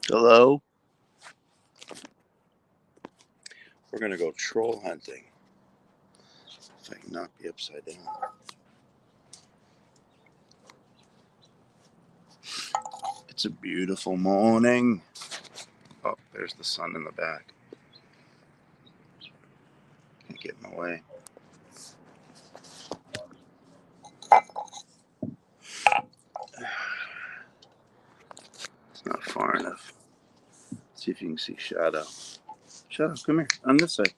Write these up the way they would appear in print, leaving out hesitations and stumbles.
Hello? We're going to go troll hunting. If I can not be upside down. It's a beautiful morning. Oh, there's the sun in the back. Can't get in the way. It's not far enough. Let's see if you can see Shadow. Shadow, come here. On this side.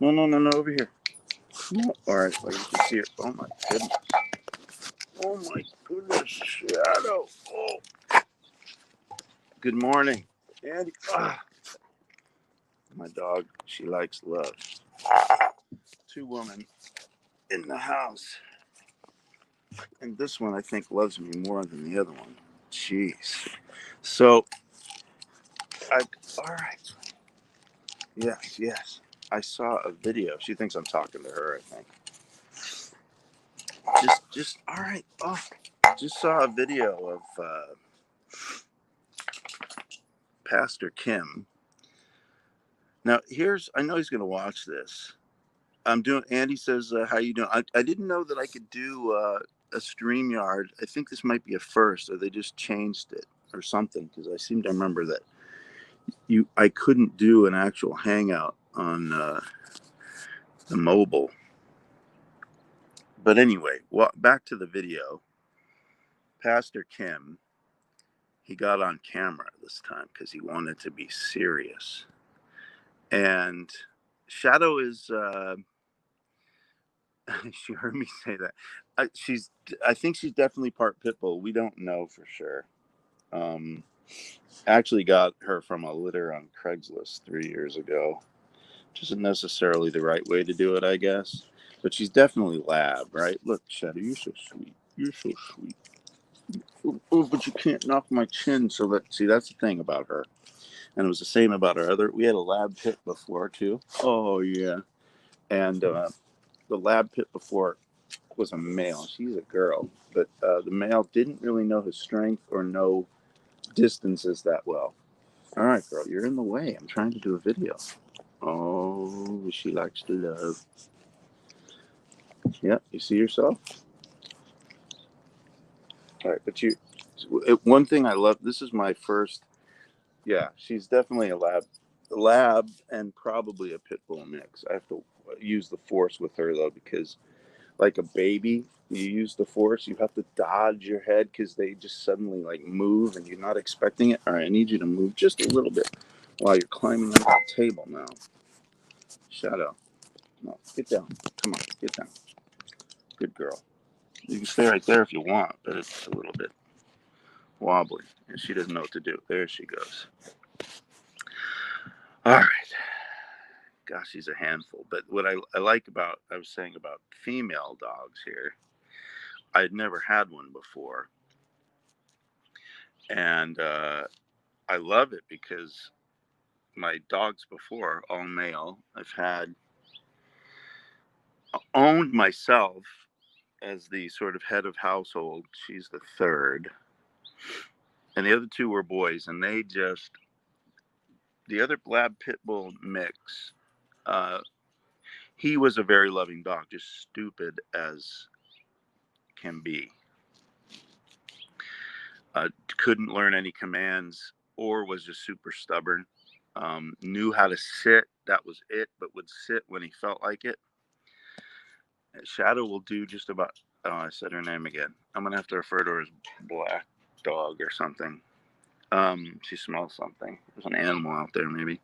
No, over here. No. All right, well, you can see her. Oh, my goodness. Oh, my goodness. Shadow. Oh. Good morning. Andy. Ah. My dog, she likes love. Two women in the house. And this one, I think, loves me more than the other one. Jeez. So, all right. Yes. I saw a video. She thinks I'm talking to her, I think. All right. Oh, just saw a video of Pastor Kim. Now, I know he's going to watch this. Andy says, how you doing? I didn't know that I could do a StreamYard. I think this might be a first, or they just changed it or something, because I seem to remember that I couldn't do an actual hangout on the mobile. But anyway, back to the video. Pastor Kim, he got on camera this time because he wanted to be serious. And Shadow is, she heard me say that. I think she's definitely part pit bull. We don't know for sure. Actually got her from a litter on Craigslist 3 years ago. Which isn't necessarily the right way to do it, I guess. But she's definitely lab, right? Look, Shadow, you're so sweet. You're so sweet. Oh, but you can't knock my chin. So that's the thing about her. And it was the same about our other. We had a lab pit before too. Oh yeah. And the lab pit before was a male. She's a girl, but the male didn't really know his strength or know distances that well. All right, girl, you're in the way. I'm trying to do a video. Oh, she likes to love. Yeah, you see yourself? All right, but one thing I love, this is my first, yeah, she's definitely a lab and probably a pit bull mix. I have to use the force with her though, because like a baby, you use the force, you have to dodge your head because they just suddenly like move and you're not expecting it. All right, I need you to move just a little bit while you're climbing under the table now. Shadow, no, get down. Come on, get down. Good girl. You can stay right there if you want, but it's a little bit wobbly, and she doesn't know what to do. There she goes. All right. Gosh, she's a handful. But what I like about, I was saying about female dogs here, I'd never had one before. And I love it because my dogs before, all male, I've owned myself as the sort of head of household. She's the third. And the other two were boys, and the other lab pit bull mix, uh, he was a very loving dog, just stupid as can be. Couldn't learn any commands or was just super stubborn. Knew how to sit, that was it, but would sit when he felt like it. Shadow will do just about, oh, I said her name again. I'm going to have to refer to her as Black Dog or something. She smells something. There's an animal out there, maybe.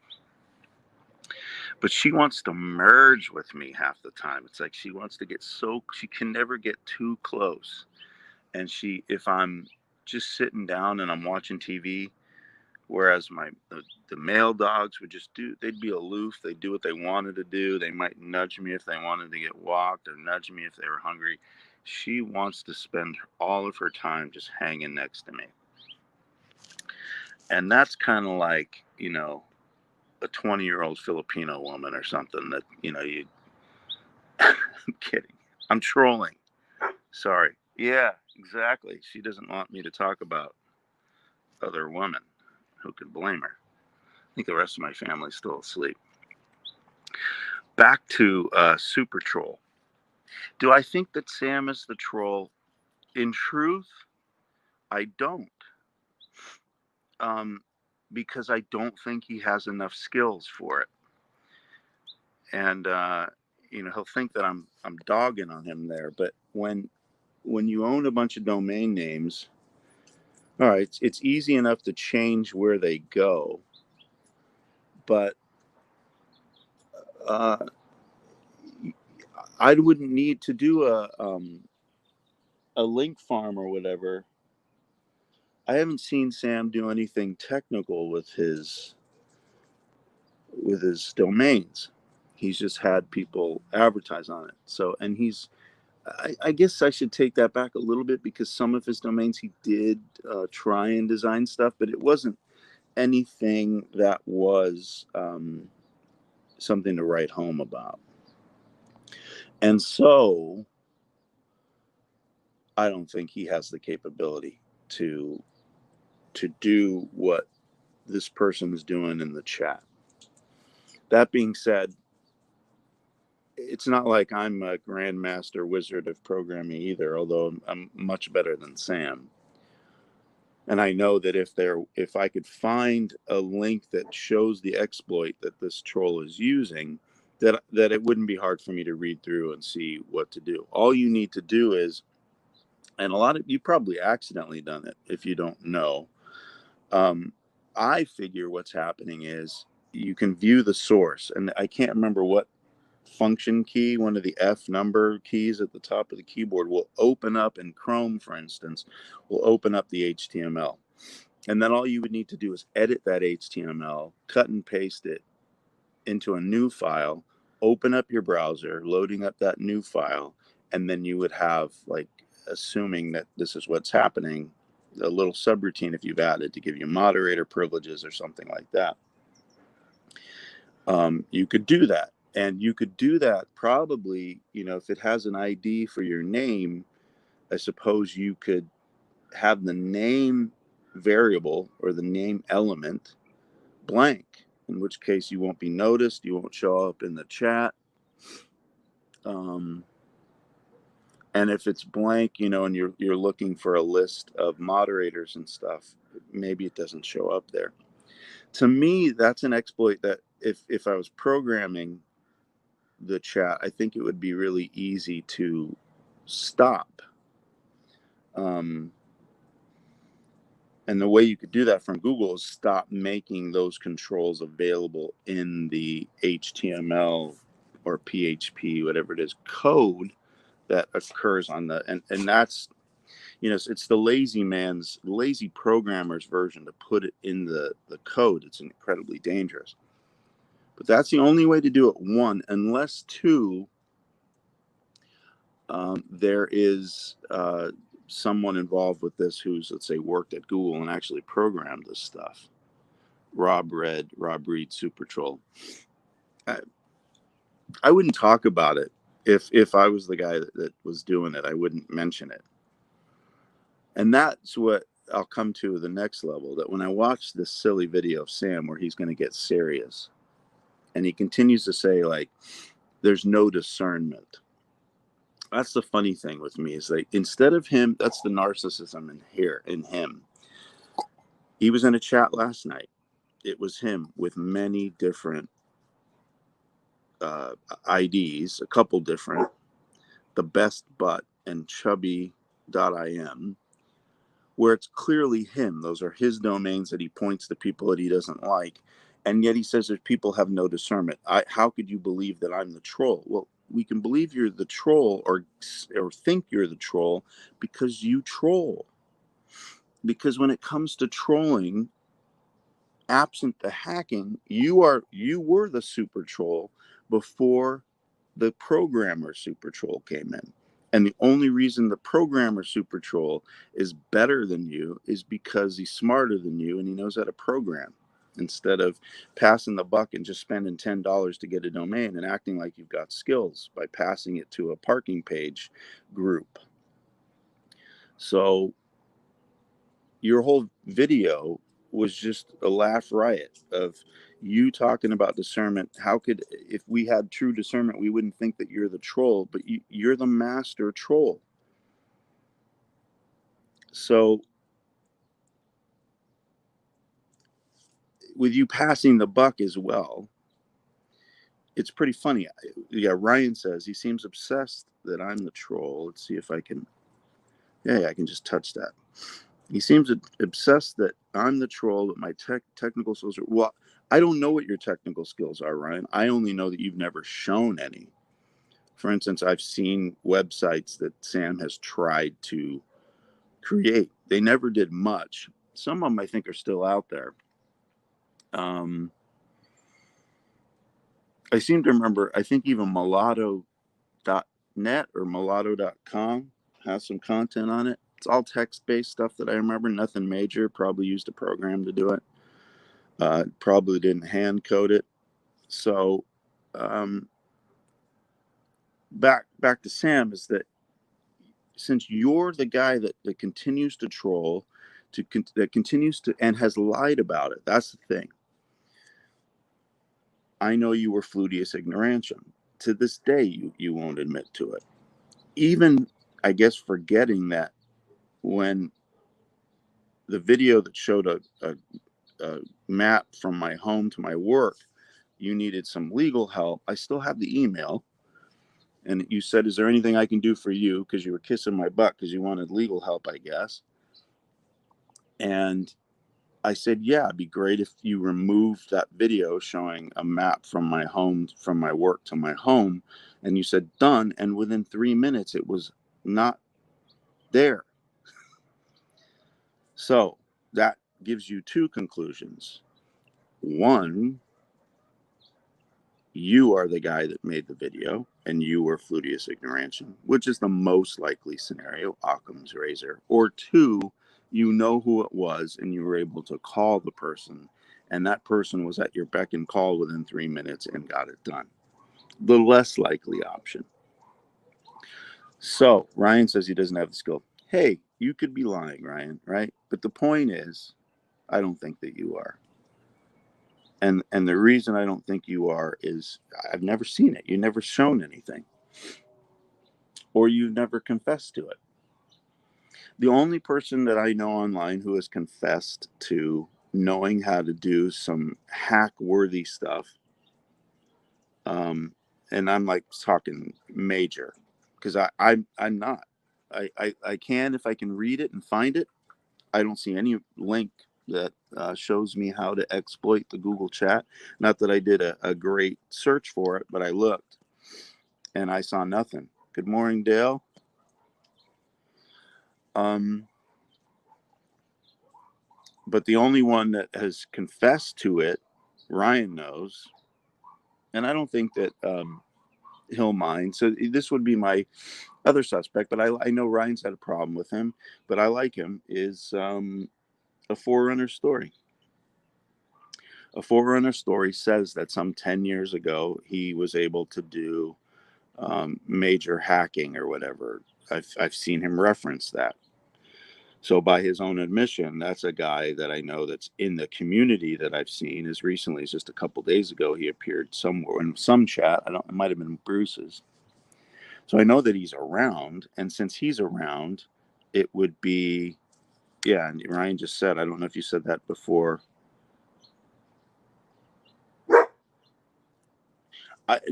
But she wants to merge with me half the time. It's like she wants to she can never get too close. And if I'm just sitting down and I'm watching TV, whereas the male dogs would they'd be aloof. They'd do what they wanted to do. They might nudge me if they wanted to get walked or nudge me if they were hungry. She wants to spend all of her time just hanging next to me. And that's kind of like, a 20-year-old Filipino woman or something that, I'm kidding. I'm trolling. Sorry. Yeah, exactly. She doesn't want me to talk about other women. Who could blame her? I think the rest of my family's still asleep. Back to Super Troll. Do I think that Sam is the troll? In truth, I don't. Because I don't think he has enough skills for it. And he'll think that I'm dogging on him there. But when you own a bunch of domain names, all right, it's easy enough to change where they go. But I wouldn't need to do a link farm or whatever. I haven't seen Sam do anything technical with his domains. He's just had people advertise on it. So, and I guess I should take that back a little bit, because some of his domains he did try and design stuff, but it wasn't anything that was something to write home about. And so I don't think he has the capability to do what this person is doing in the chat. That being said, it's not like I'm a grandmaster wizard of programming either, although I'm much better than Sam. And I know that if I could find a link that shows the exploit that this troll is using, that it wouldn't be hard for me to read through and see what to do. All you need to do is, and a lot of you probably accidentally done it if you don't know. I figure what's happening is you can view the source, and I can't remember what function key, one of the F number keys at the top of the keyboard, will open up in Chrome, for instance, will open up the HTML. And then all you would need to do is edit that HTML, cut and paste it into a new file, open up your browser, loading up that new file, and then you would have, like, assuming that this is what's happening, a little subroutine if you've added to give you moderator privileges or something like that. You could do that. And you could do that probably, if it has an ID for your name, I suppose you could have the name variable or the name element blank, in which case you won't be noticed, you won't show up in the chat. And if it's blank, and you're looking for a list of moderators and stuff, maybe it doesn't show up there. To me, that's an exploit that if I was programming the chat, I think it would be really easy to stop. And the way you could do that from Google is stop making those controls available in the HTML or PHP, whatever it is, code that occurs on the, and that's, it's the lazy programmer's version to put it in the code. It's incredibly dangerous. But that's the only way to do it, one, unless two, there is someone involved with this who's, let's say, worked at Google and actually programmed this stuff. Rob Reed, Super Troll. I wouldn't talk about it if I was the guy that was doing it. I wouldn't mention it. And that's what I'll come to the next level, that when I watch this silly video of Sam where he's going to get serious, and he continues to say, like, there's no discernment. That's the funny thing with me, is like, instead of him, that's the narcissism in him. He was in a chat last night. It was him with many different IDs, a couple different, the best butt and chubby.im, where it's clearly him. Those are his domains that he points to people that he doesn't like. And yet he says that people have no discernment. How could you believe that I'm the troll? Well, we can believe you're the troll or think you're the troll because you troll. Because when it comes to trolling, absent the hacking, you were the super troll before the programmer super troll came in. And the only reason the programmer super troll is better than you is because he's smarter than you and he knows how to program, instead of passing the buck and just spending $10 to get a domain and acting like you've got skills by passing it to a parking page group. So your whole video was just a laugh riot of you talking about discernment. How could, if we had true discernment, we wouldn't think that you're the troll, but you're the master troll. So with you passing the buck as well, it's pretty funny. Yeah, Ryan says he seems obsessed that I'm the troll. Let's see if I can. Yeah, I can just touch that. He seems obsessed that I'm the troll, that my technical skills are. Well, I don't know what your technical skills are, Ryan. I only know that you've never shown any. For instance, I've seen websites that Sam has tried to create. They never did much. Some of them I think are still out there. I seem to remember, I think even mulatto.net or mulatto.com has some content on it. It's all text-based stuff that I remember, nothing major. Probably used a program to do it. Probably didn't hand code it. So um, back to Sam is that since you're the guy that continues to troll, that continues to and has lied about it, that's the thing. I know you were Fludius Ignorantium. To this day, you won't admit to it. Even, I guess, forgetting that when the video that showed a map from my home to my work, you needed some legal help. I still have the email. And you said, is there anything I can do for you? Because you were kissing my butt because you wanted legal help, I guess. And I said, yeah, it'd be great if you removed that video showing a map from my home, from my work to my home. And you said, done. And within 3 minutes, it was not there. So that gives you two conclusions. One, you are the guy that made the video and you were Fludius Ignorantium, which is the most likely scenario, Occam's razor. Or two, you know who it was and you were able to call the person and that person was at your beck and call within 3 minutes and got it done. The less likely option. So Ryan says he doesn't have the skill. Hey, you could be lying, Ryan, right? But the point is, I don't think that you are. And the reason I don't think you are is I've never seen it. You've never shown anything. Or you've never confessed to it. The only person that I know online who has confessed to knowing how to do some hack-worthy stuff, and I'm like talking major, because I'm not. I can if I can read it and find it. I don't see any link that shows me how to exploit the Google chat. Not that I did a great search for it, but I looked and I saw nothing. Good morning, Dale. But the only one that has confessed to it, Ryan knows, and I don't think that he'll mind. So this would be my other suspect, but I know Ryan's had a problem with him, but I like him, is a Forerunner story. A Forerunner story says that some 10 years ago, he was able to do major hacking or whatever. I've seen him reference that. So by his own admission, that's a guy that I know that's in the community that I've seen as recently as just a couple days ago. He appeared somewhere in some chat. It might have been Bruce's. So I know that he's around. And since he's around, it would be, yeah. And Ryan just said, I don't know if you said that before.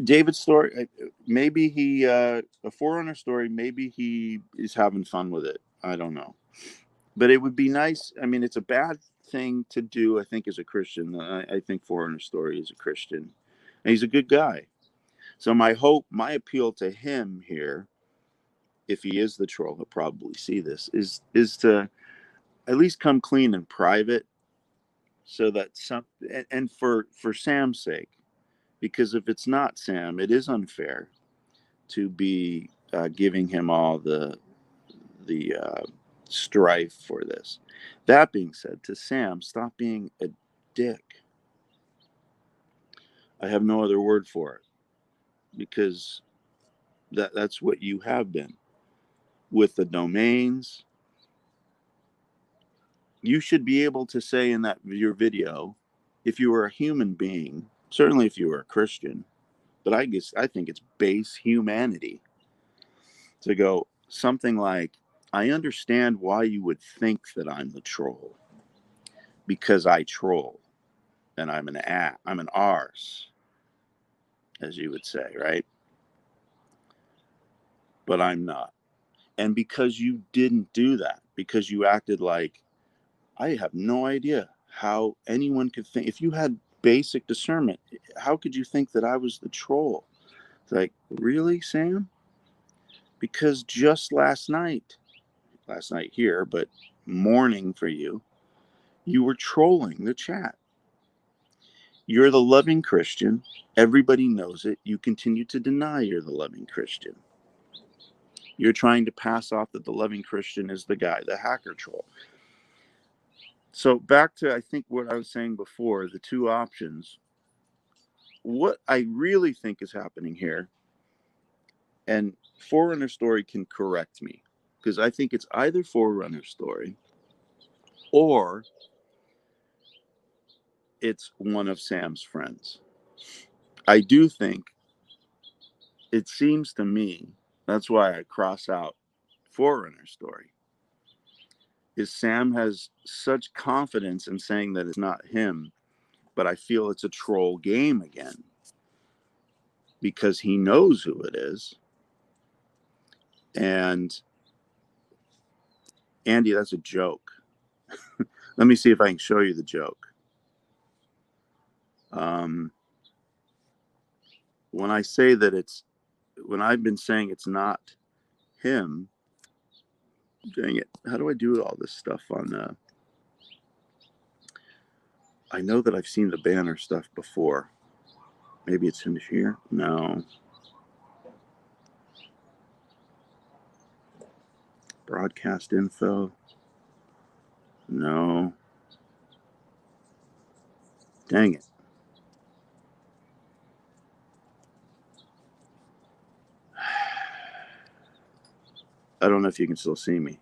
David's story, maybe he, a Forerunner story, maybe he is having fun with it. I don't know. But it would be nice. I mean, it's a bad thing to do, I think, as a Christian. I think Forerunner Story is a Christian. And he's a good guy. So my hope, my appeal to him here, if he is the troll, he'll probably see this, is to at least come clean in private so that some, and for Sam's sake, because if it's not Sam, it is unfair to be giving him all the strife for this. That being said, to Sam, stop being a dick. I have no other word for it because that's what you have been with the domains. you should be able to say in that your video, if you were a human being, certainly if you were a Christian, but I think it's base humanity to go something like, I understand why you would think that I'm the troll, because I troll and I'm an arse, as you would say, right? But I'm not. And because you didn't do that, because you acted like, I have no idea how anyone could think, if you had basic discernment, how could you think that I was the troll? It's like, really, Sam? Because just last night here, but morning for you, you were trolling the chat. You're the loving Christian. Everybody knows it. You continue to deny you're the loving Christian. You're trying to pass off that the loving Christian is the guy, the hacker troll. So back to, I think, what I was saying before, the two options. What I really think is happening here, and Forerunner Story can correct me, because I think it's either Forerunner Story or it's one of Sam's friends. I do think, it seems to me, that's why I cross out Forerunner Story, is Sam has such confidence in saying that it's not him, but I feel it's a troll game again because he knows who it is. And Andy, that's a joke. Let me see if I can show you the joke. When I say that when I've been saying it's not him, dang it, how do I do all this stuff on, I know that I've seen the banner stuff before. Maybe it's in here? No. Broadcast info? No. Dang it. I don't know if you can still see me.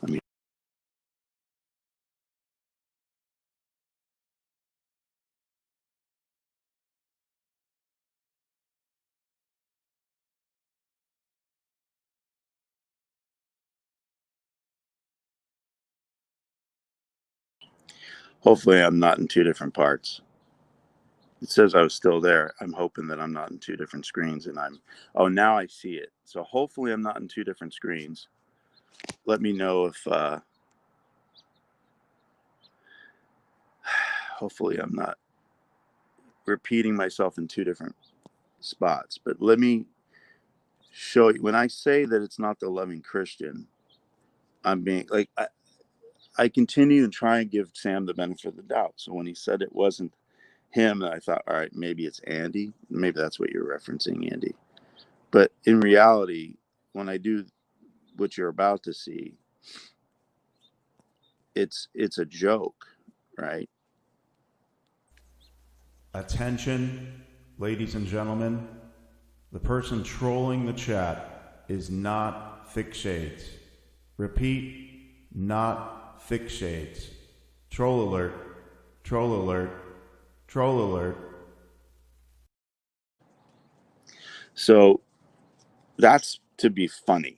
Let me. Hopefully, I'm not in two different parts. It says I was still there. I'm hoping that I'm not in two different screens and oh, now I see it. So hopefully I'm not in two different screens. Let me know if, hopefully I'm not repeating myself in two different spots. But let me show you. When I say that it's not the loving Christian, I'm being like, I continue and try and give Sam the benefit of the doubt. So when he said it wasn't him, I thought, all right, maybe it's Andy. Maybe that's what you're referencing, Andy. But in reality, when I do what you're about to see, it's a joke, right? Attention, ladies and gentlemen. The person trolling the chat is not Thick Shades. Repeat, not Thick Shades. Troll alert, troll alert, troll alert. So that's to be funny.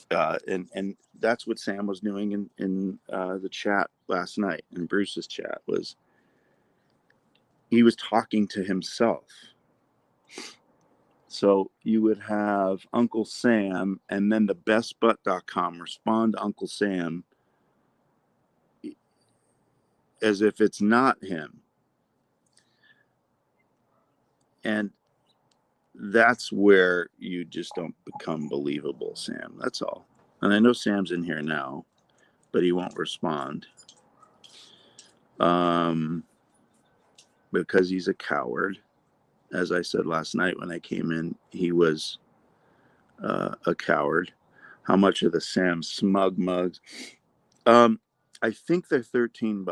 And that's what Sam was doing in the chat last night, in Bruce's chat, was he was talking to himself. So you would have Uncle Sam and then the bestbutt.com respond to Uncle Sam as if it's not him. And that's where you just don't become believable, Sam. That's all. And I know Sam's in here now, but he won't respond. Because he's a coward. As I said last night when I came in, he was a coward. How much are the Sam Smug mugs? I think they're $13.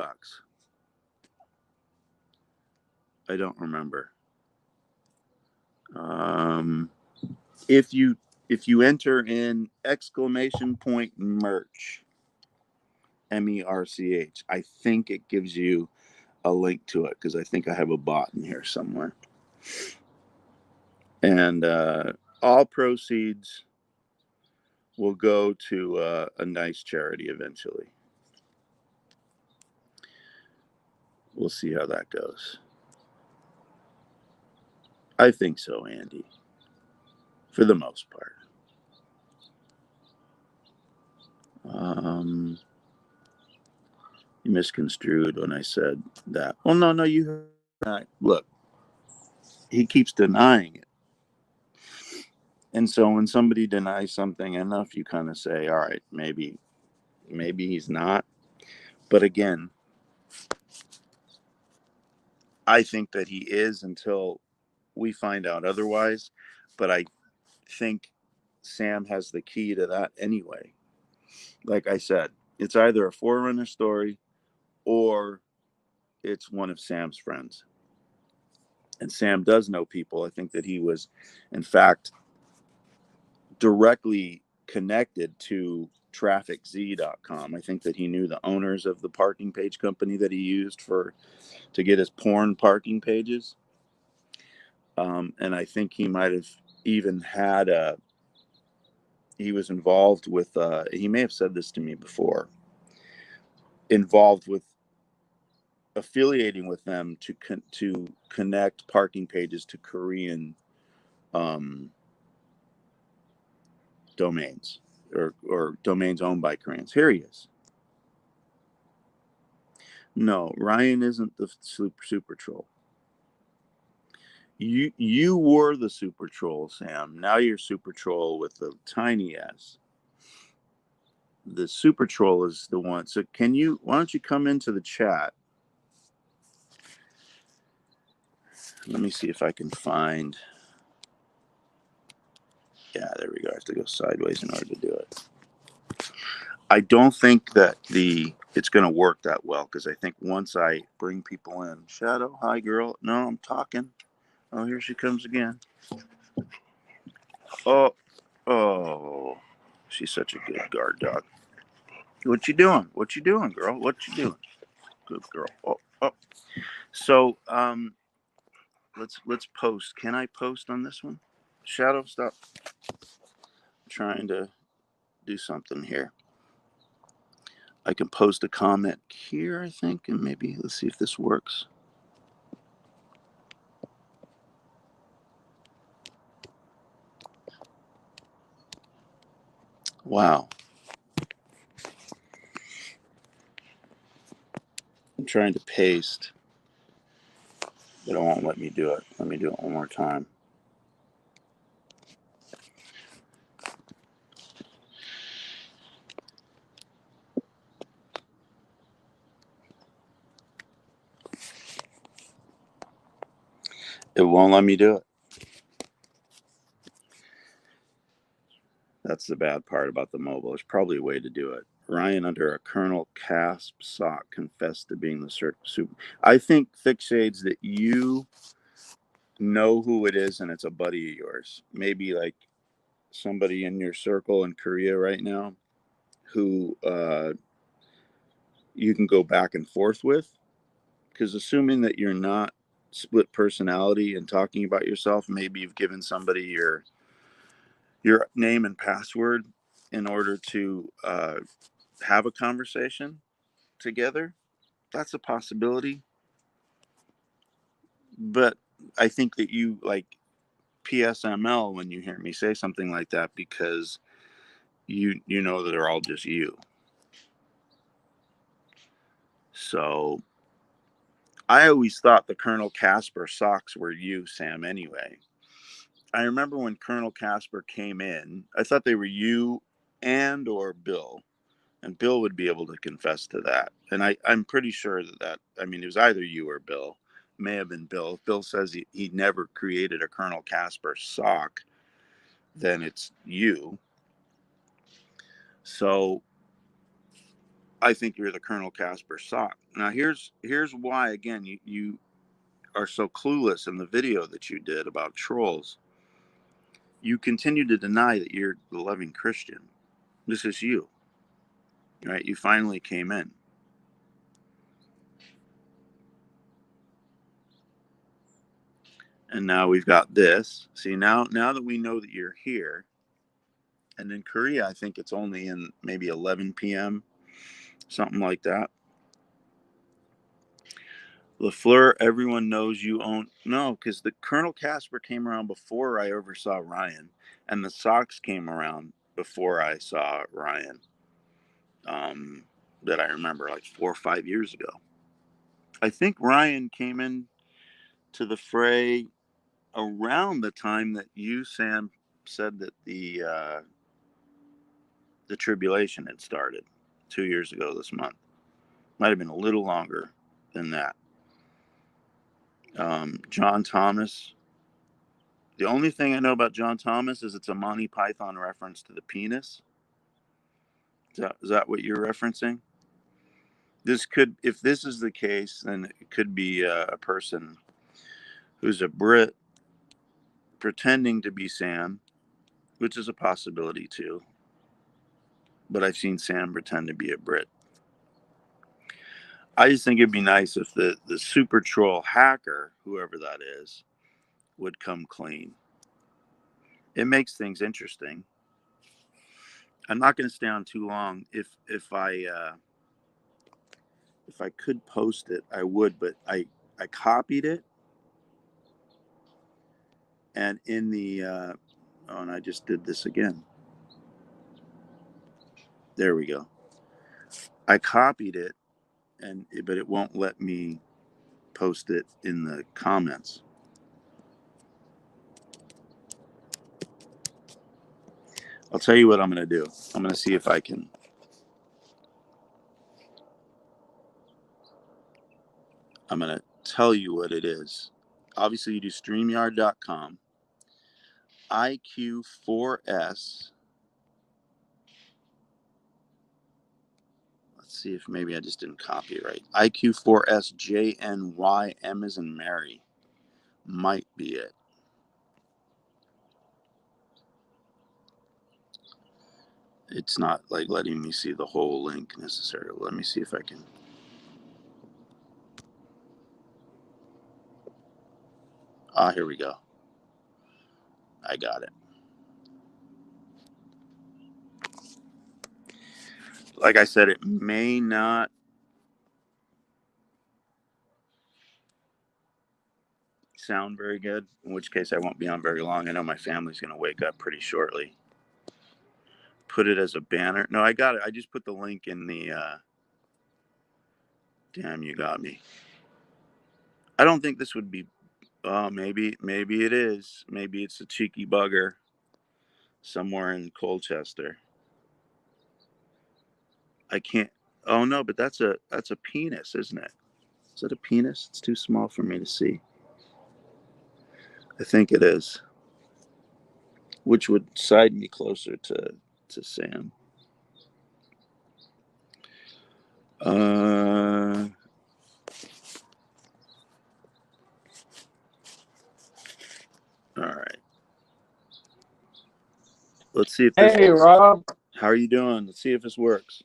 I don't remember. If you enter in !merch, MERCH, I think it gives you a link to it because I think I have a bot in here somewhere. And all proceeds will go to a nice charity eventually. We'll see how that goes. I think so, Andy, for the most part. You misconstrued when I said that. Well, no, you look. He keeps denying it, and so when somebody denies something enough, you kind of say, "All right, maybe he's not." But again, I think that he is until we find out otherwise. But I think Sam has the key to that anyway. Like I said, it's either a Forerunner story or it's one of Sam's friends. And Sam does know people. I think that he was, in fact, directly connected to trafficz.com. I think that he knew the owners of the parking page company that he used to get his porn parking pages. And I think he might have even had he was involved with, he may have said this to me before, involved with affiliating with them to connect parking pages to Korean domains or domains owned by Koreans. Here he is. No, Ryan isn't the super troll. You were the super troll, Sam. Now you're super troll with the tiny s. The super troll is the one. So why don't you come into the chat? Let me see if I can find. Yeah, there we go. I have to go sideways in order to do it. I don't think that it's going to work that well because I think once I bring people in, Shadow, hi girl. No, I'm talking. Oh, here she comes again. Oh, she's such a good guard dog. What you doing? What you doing, girl? What you doing? Good girl. Oh. So let's post. Can I post on this one? Shadow, stop. I'm trying to do something here. I can post a comment here, I think, and maybe let's see if this works. Wow. I'm trying to paste, but it won't let me do it. Let me do it one more time. It won't let me do it. That's the bad part about the mobile. There's probably a way to do it. Ryan, under a Colonel Casp sock, confessed to being the super. I think, Thick Shades, that you know who it is and it's a buddy of yours. Maybe like somebody in your circle in Korea right now who you can go back and forth with. Because assuming that you're not split personality and talking about yourself, maybe you've given somebody your name and password in order to have a conversation together. That's a possibility. But I think that you like PSML when you hear me say something like that because you know that they're all just you. So I always thought the Colonel Casper socks were you, Sam, anyway. I remember when Colonel Casper came in, I thought they were you and or Bill. And Bill would be able to confess to that. And I'm pretty sure I mean, it was either you or Bill. May have been Bill. If Bill says he never created a Colonel Casper sock, then it's you. So I think you're the Colonel Casper sock. Now here's why again you are so clueless in the video that you did about trolls. You continue to deny that you're the loving Christian. This is you, right? You finally came in. And now we've got this. See, now that we know that you're here, and in Korea, I think it's only in maybe 11 p.m., something like that. LaFleur, everyone knows you own. No, because the Colonel Casper came around before I oversaw Ryan, and the Sox came around before I saw Ryan. That I remember like 4 or 5 years ago. I think Ryan came in to the fray around the time that you, Sam, said that the tribulation had started 2 years ago this month. Might have been a little longer than that. John Thomas. The only thing I know about John Thomas is it's a Monty Python reference to the penis. Is that what you're referencing? This could, if this is the case, then it could be a person who's a Brit pretending to be Sam, which is a possibility too. But I've seen Sam pretend to be a Brit. I just think it'd be nice if the super troll hacker, whoever that is, would come clean. It makes things interesting. I'm not going to stay on too long. If I could post it, I would, but I copied it, and in the and I just did this again. There we go. I copied it, but it won't let me post it in the comments. I'll tell you what I'm going to do. I'm going to see if I can. I'm going to tell you what it is. Obviously, you do StreamYard.com. IQ4S. Let's see if maybe I just didn't copy it right. IQ4SJNYM as in Mary. Might be it. It's not like letting me see the whole link necessarily. Let me see if I can. Here we go. I got it. Like I said, it may not sound very good, in which case I won't be on very long. I know my family's going to wake up pretty shortly. Put it as a banner. No, I got it. I just put the link in the damn, you got me. I don't think this would be maybe it is. Maybe it's a cheeky bugger somewhere in Colchester. I can't. Oh no, but that's a penis, isn't it? Is that a penis? It's too small for me to see. I think it is. Which would side me closer to Sam. All right. Let's see if this Hey, works. Rob. How are you doing? Let's see if this works.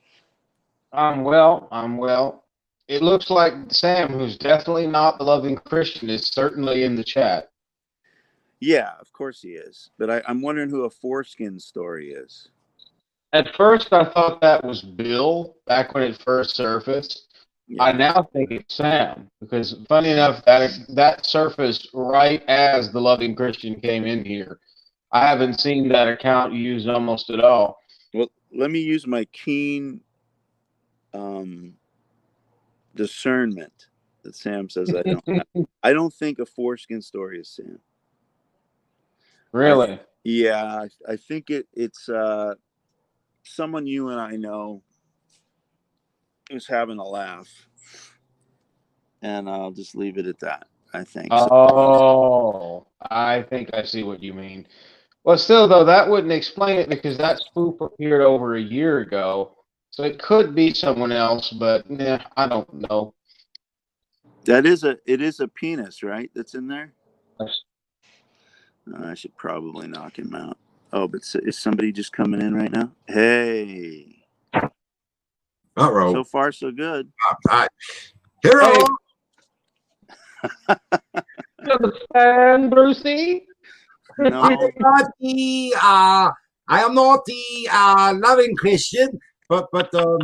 I'm well. It looks like Sam, who's definitely not the loving Christian, is certainly in the chat. Yeah, of course he is. But I'm wondering who a foreskin story is. At first, I thought that was Bill back when it first surfaced. Yeah. I now think it's Sam because, funny enough, that surfaced right as the loving Christian came in here. I haven't seen that account used almost at all. Well, let me use my keen discernment that Sam says I don't have. I don't think a foreskin story is Sam. Really? I think it's someone you and I know who's having a laugh, and I'll just leave it at that. I think. Oh, I think I see what you mean. Well, still, though, that wouldn't explain it because that spoof appeared over a year ago. So it could be someone else, but I don't know. It is a penis, right? That's in there. I should probably knock him out. Oh, but is somebody just coming in right now? Hey. Uh-oh. So far, so good. Hero. Understand, Brucey? No. I am not the I am not the loving Christian, but I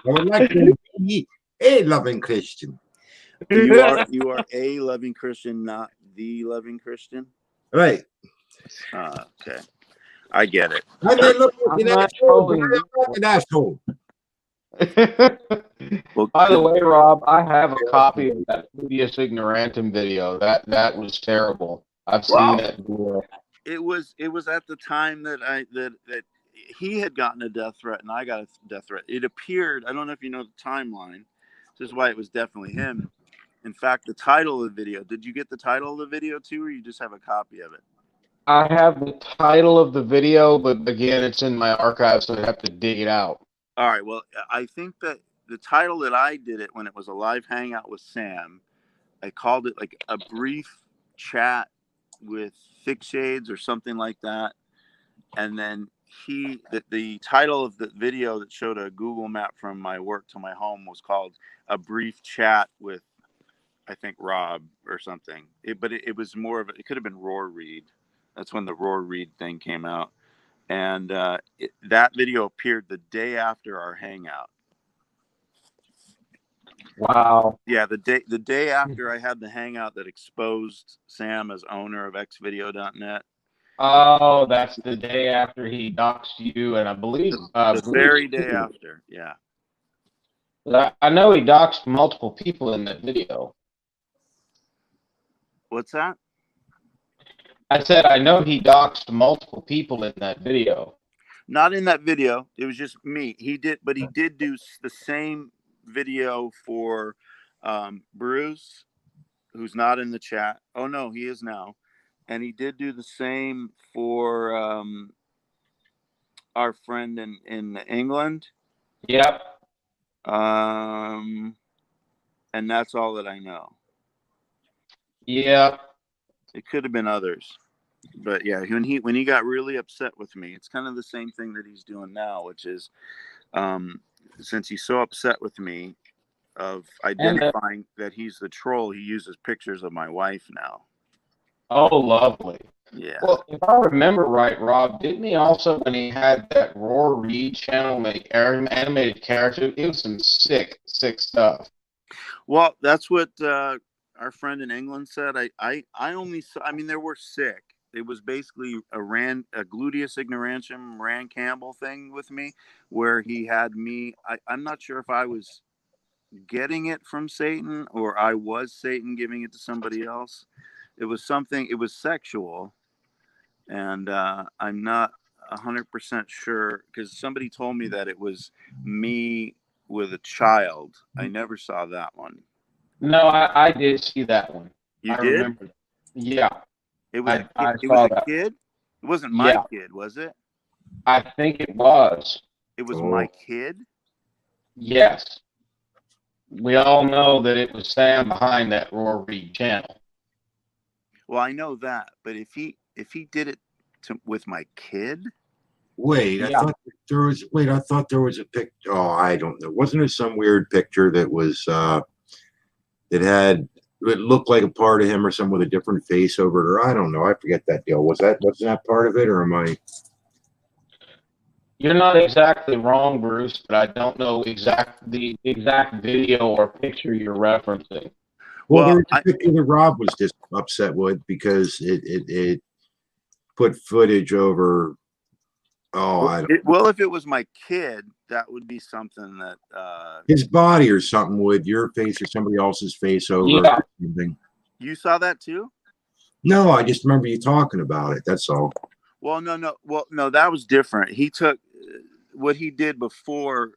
would like to be a loving Christian. You are a loving Christian, not the loving Christian. Right. Okay. I get it. I may look I'm like an not asshole, but trolling I'm not an asshole. Well, By the way, Rob, I have a copy of that Studious Ignorantum video. That was terrible. I've seen that video. it was at the time that that he had gotten a death threat and I got a death threat. It appeared, I don't know if you know the timeline. This is why it was definitely him. In fact, the title of the video, did you get the title of the video too, or you just have a copy of it? I have the title of the video, but again, it's in my archive, so I have to dig it out. All right. Well, I think that the title that I did it when it was a live hangout with Sam, I called it like a brief chat with Thick Shades or something like that. And then the title of the video that showed a Google map from my work to my home was called A Brief Chat with, I think, Rob or something. But it was more of it could have been Roar Reed. That's when the Roar Reed thing came out. And that video appeared the day after our hangout. Wow. Yeah, the day after I had the hangout that exposed Sam as owner of xvideo.net. Oh, that's the day after he doxed you, and I believe The very Bruce, day too. after, yeah. I know he doxed multiple people in that video. What's that? I said I know he doxed multiple people in that video. Not in that video. It was just me. He did do the same video for Bruce, who's not in the chat. Oh no, he is now. And he did do the same for our friend in England. Yep. And that's all that I know. Yep. It could have been others. But yeah, when he got really upset with me, it's kind of the same thing that he's doing now, which is since he's so upset with me of identifying that he's the troll, he uses pictures of my wife now. Oh, lovely. Yeah. Well, if I remember right, Rob, didn't he also, when he had that Roar Reed channel make animated characters, it was some sick stuff. Well, that's what our friend in England said. I only saw, I mean, there were sick. It was basically a Gluteus Ignorantium Rand Campbell thing with me, where he had me. I'm not sure if I was getting it from Satan or I was Satan giving it to somebody else. It was something. It was sexual, and I'm not 100% sure because somebody told me that it was me with a child. I never saw that one. No, I did see that one. You I did? remember. Yeah. It was I it was saw a that. kid? It wasn't my Yeah. kid, was it? I think it was. It was my kid? Yes. We all know that it was Sam behind that Roar Reed channel. Well, I know that, but if he did it with my kid? Wait, Yeah. I thought there was a picture. Oh, I don't know. Wasn't there some weird picture that was it looked like a part of him or something with a different face over it, or I don't know. I forget that deal. Wasn't that part of it, or am I? You're not exactly wrong, Bruce, but I don't know the exact video or picture you're referencing. Well, there was a picture that Rob was just upset with because it put footage over. Oh, I don't. Well, if it was my kid, that would be something that His body or something with your face or somebody else's face over. Yeah. Or something. You saw that too? No, I just remember you talking about it. That's all. Well, no. Well, no, that was different. He took what he did before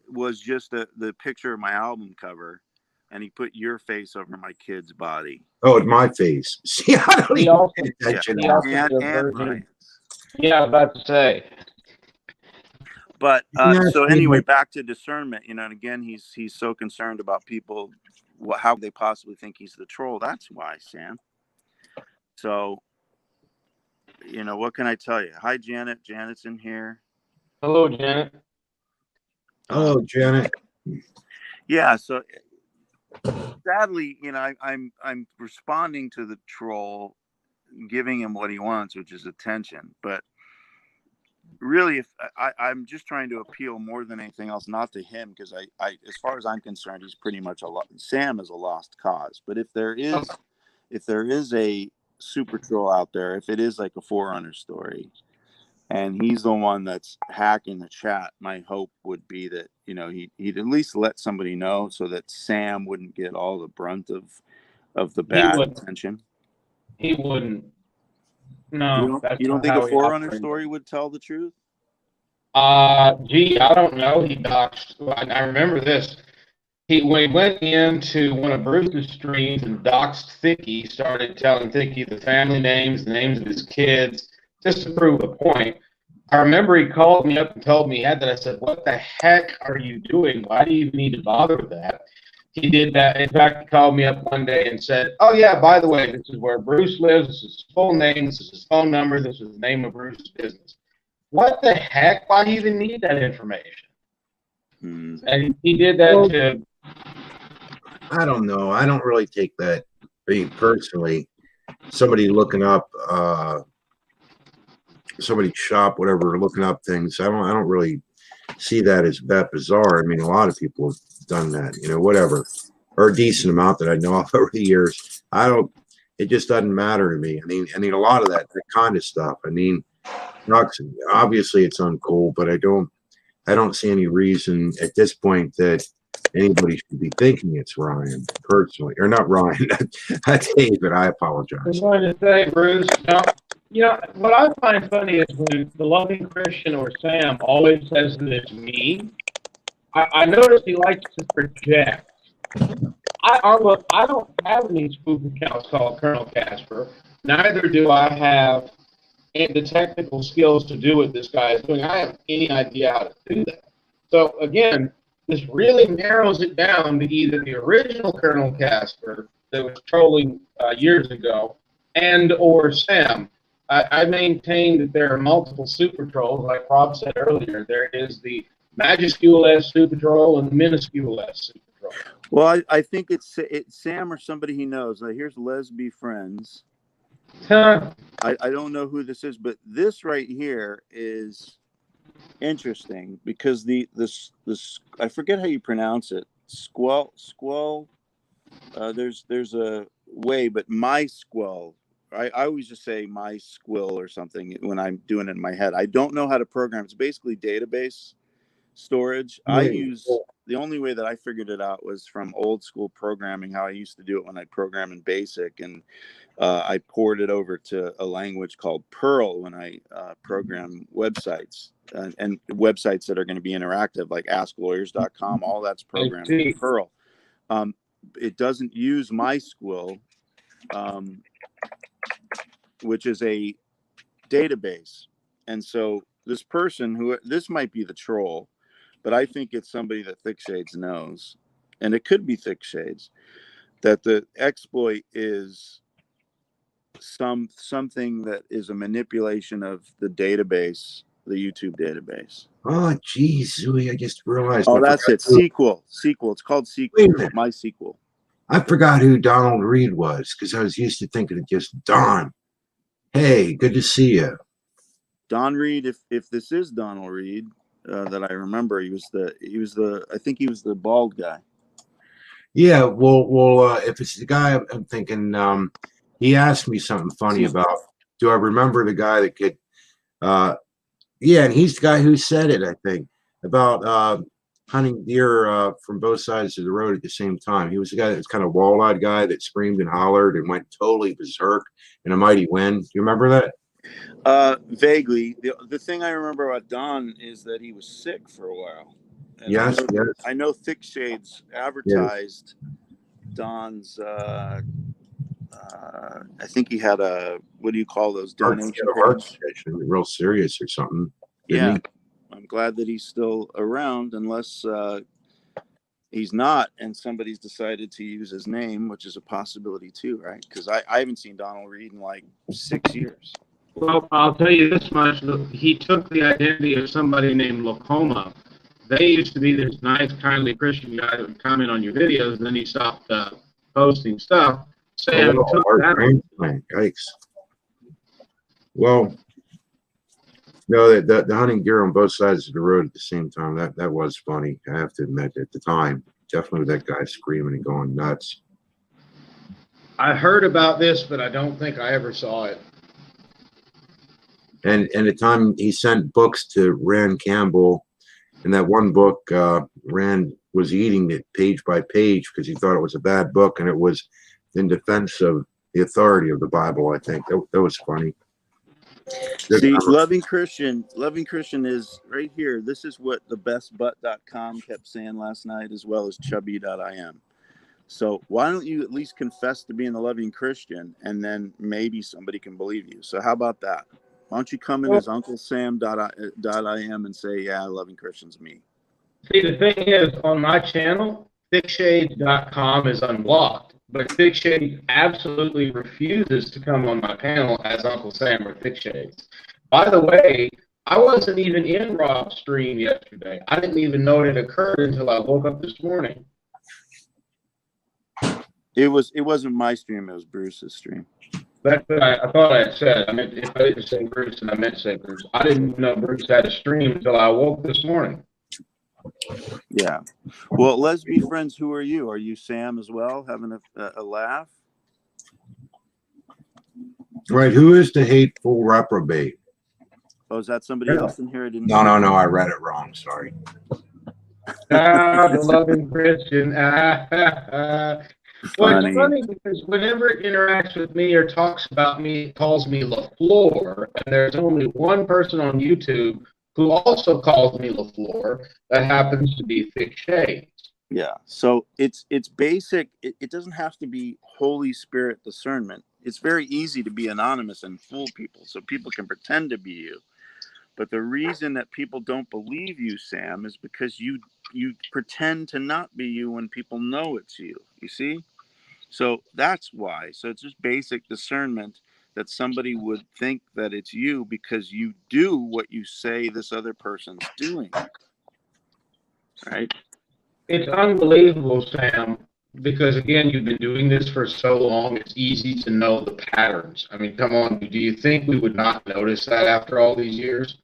was just the picture of my album cover, and he put your face over my kid's body. Oh, it's my face. See, I don't He even also- pay attention. he also- And version. Ryan's. Yeah, I was about to say. But Yeah, so it's anyway, like- back to discernment, and again, he's so concerned about people how they possibly think he's the troll? That's why, Sam. So, what can I tell you? Hi, Janet. Janet's in here. Hello, Janet. Hello, Janet. Yeah. So, sadly, I'm responding to the troll, giving him what he wants, which is attention. But really, if I'm just trying to appeal more than anything else, not to him, because I as far as I'm concerned, he's pretty much Sam is a lost cause. But if there is a super troll out there, if it is like a Forerunner story, and he's the one that's hacking the chat, my hope would be that he'd at least let somebody know so that Sam wouldn't get all the brunt of the bad attention. He wouldn't. No, you don't think a Forerunner story would tell the truth? Gee, I don't know. He doxed. I remember this. When he went into one of Bruce's streams and doxed Thicky, started telling Thicky the family names, the names of his kids, just to prove a point. I remember he called me up and told me he had that. I said, "What the heck are you doing? Why do you even need to bother with that?" He did that. In fact, he called me up one day and said, "Oh, yeah, by the way, this is where Bruce lives. This is his full name. This is his phone number. This is the name of Bruce's business." What the heck? Why do you even need that information? And he did that to... I don't know. I don't really take that, me personally. Somebody looking up, somebody's shop, whatever, looking up things. I don't really see that as that bizarre. I mean, a lot of people have done that, whatever, or a decent amount that I know of over the years. It just doesn't matter to me. I mean, a lot of that kind of stuff. I mean, obviously it's uncool, but I don't see any reason at this point that anybody should be thinking it's Ryan personally, or not Ryan. That's David. I apologize. I was going to say, Bruce, what I find funny is when the Loving Christian or Sam always says that it's me. I notice he likes to project. I don't have any spook accounts called Colonel Casper. Neither do I have the technical skills to do what this guy is doing. I have any idea how to do that. So again, this really narrows it down to either the original Colonel Casper that was trolling years ago and or Sam. I maintain that there are multiple super trolls, like Rob said earlier. There is the majuscule S super troll and the minuscule S super troll. Well, I think it's Sam or somebody he knows. Here's Lesby Friends. Huh. I don't know who this is, but this right here is interesting because this I forget how you pronounce it. Squell. There's a way, but my squell. I always just say my squill or something when I'm doing it in my head. I don't know how to program. It's basically database storage. The only way that I figured it out was from old school programming, how I used to do it when I program in BASIC, and I poured it over to a language called Perl when I program websites and websites that are going to be interactive, like AskLawyers.com. All that's programmed in Perl. It doesn't use MySQL, which is a database. And so this person this might be the troll, but I think it's somebody that ThickShades knows, and it could be ThickShades, that the exploit is something that is a manipulation of the database, the YouTube database. Oh, geez, I just realized. Oh, that's it. SQL. It's called SQL. MySQL. I forgot who Donald Reed was because I was used to thinking of just Don. Hey, good to see you. Don Reed. If this is Donald Reed, that I remember, he was the I think he was the bald guy. Yeah. Well, if it's the guy, I'm thinking. He asked me something funny about. Do I remember the guy that could? Yeah, and he's the guy who said it. I think about hunting deer from both sides of the road at the same time. He was the guy that was kind of wall-eyed guy that screamed and hollered and went totally berserk in a mighty wind. Do you remember that? Vaguely. The thing I remember about Don is that he was sick for a while. And yes. I know ThickShades advertised Don's. I think he had a, what do you call those, donation page? Real serious or something. Yeah. I'm glad that he's still around, unless he's not, and somebody's decided to use his name, which is a possibility too, right? Because I haven't seen Donald Reed in like 6 years. Well, I'll tell you this much. He took the identity of somebody named Lacoma. They used to be this nice, kindly Christian guy that would comment on your videos, and then he stopped posting stuff. Sam took that. Yikes. Well, no, the hunting gear on both sides of the road at the same time, that was funny. I have to admit, at the time, definitely that guy screaming and going nuts. I heard about this, but I don't think I ever saw it. And the time he sent books to Rand Campbell, and that one book, Rand was eating it page by page because he thought it was a bad book, and it was in defense of the authority of the Bible. I think that was funny. See, Loving Christian is right here. This is what thebestbutt.com kept saying last night, as well as chubby.im. So why don't you at least confess to being a loving Christian, and then maybe somebody can believe you. So how about that? Why don't you come in as UncleSam.im and say, yeah, loving Christian's me. See, the thing is, on my channel, thickshades.com is unblocked, but Thickshades absolutely refuses to come on my panel as Uncle Sam or Thickshades. By the way, I wasn't even in Rob's stream yesterday. I didn't even know it had occurred until I woke up this morning. It wasn't my stream, it was Bruce's stream. That's what I thought I had said. I meant, if I didn't say Bruce, and I meant to say Bruce. I didn't even know Bruce had a stream until I woke this morning. Yeah. Well, let's be friends. Who are you? Are you Sam as well, having a laugh? Right. Who is the hateful reprobate? Oh, is that somebody else in here? I didn't. No. I read it wrong. Sorry. The loving Christian. Well, it's funny because whenever it interacts with me or talks about me, it calls me LaFleur, and there's only one person on YouTube who also calls me LaFleur. That happens to be Thick Shades. Yeah. So it's basic. It doesn't have to be Holy Spirit discernment. It's very easy to be anonymous and fool people, so people can pretend to be you. But the reason that people don't believe you, Sam, is because you pretend to not be you when people know it's you. You see? So that's why. So it's just basic discernment that somebody would think that it's you because you do what you say this other person's doing. Right? It's unbelievable, Sam, because, again, you've been doing this for so long, it's easy to know the patterns. I mean, come on, do you think we would not notice that after all these years?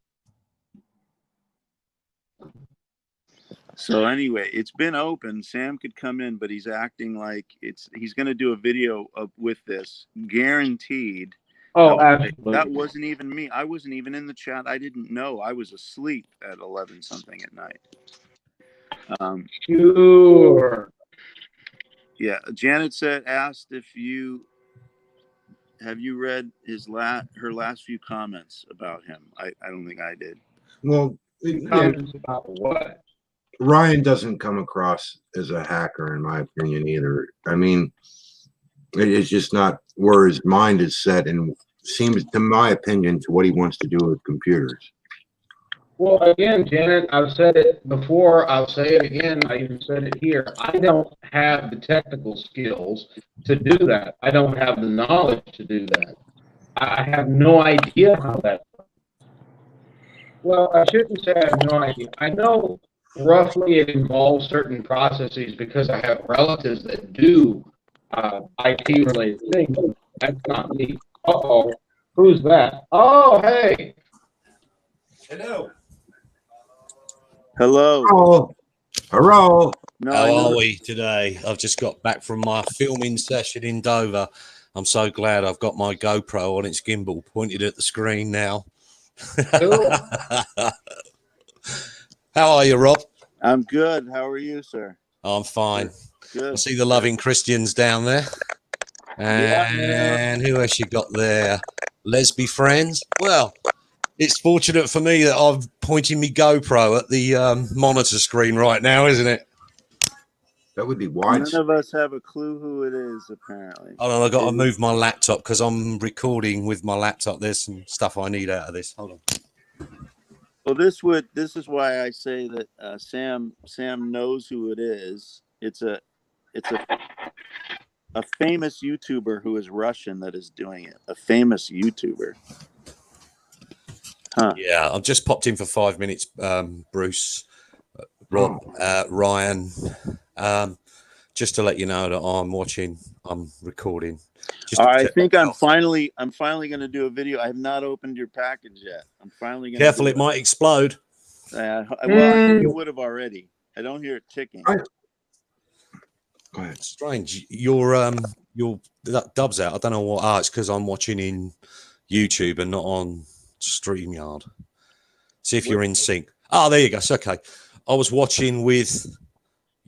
So anyway, it's been open. Sam could come in, but he's acting like he's going to do a video with this, guaranteed. Oh, absolutely. That wasn't even me. I wasn't even in the chat. I didn't know. I was asleep at 11 something at night. Sure. Yeah, Janet asked if have you read her last few comments about him. I don't think I did. Well, Comments about what? Ryan doesn't come across as a hacker, in my opinion, either. I mean, it's just not where his mind is set, and seems, to my opinion, to what he wants to do with computers. Well, again, Janet, I've said it before. I'll say it again. I even said it here. I don't have the technical skills to do that. I don't have the knowledge to do that. I have no idea how that works. Well, I shouldn't say I have no idea. I know roughly it involves certain processes because I have relatives that do IT-related things. That's not me. Uh-oh. Who's that? Oh, hey. Hello. Hello. Oh, hello. No, How are we today? I've just got back from my filming session in Dover. I'm so glad I've got my GoPro on its gimbal pointed at the screen now. Cool. How are you, Rob? I'm good. How are you, sir? I'm fine. Good. I see the loving Christians down there. And who else you got there? Lesby friends? Well, it's fortunate for me that I'm pointing me GoPro at the monitor screen right now, isn't it? That would be wide. None of us have a clue who it is, apparently. Hold on, I've got to move my laptop because I'm recording with my laptop. There's some stuff I need out of this. Hold on. Well, this is why I say that Sam knows who it is. It's a famous YouTuber who is Russian that is doing it. A famous YouTuber. Huh. Yeah, I've just popped in for 5 minutes, Bruce, Rob, Ryan, just to let you know that I'm recording. Just I think I'm finally going to do a video. I have not opened your package yet. I'm finally going to. Careful, it might explode. Well, I think it would have already. I don't hear it ticking. Go ahead. Strange. Your that dub's out. I don't know what. It's because I'm watching in YouTube and not on StreamYard. See if you're in sync. Oh, there you go. It's okay. I was watching with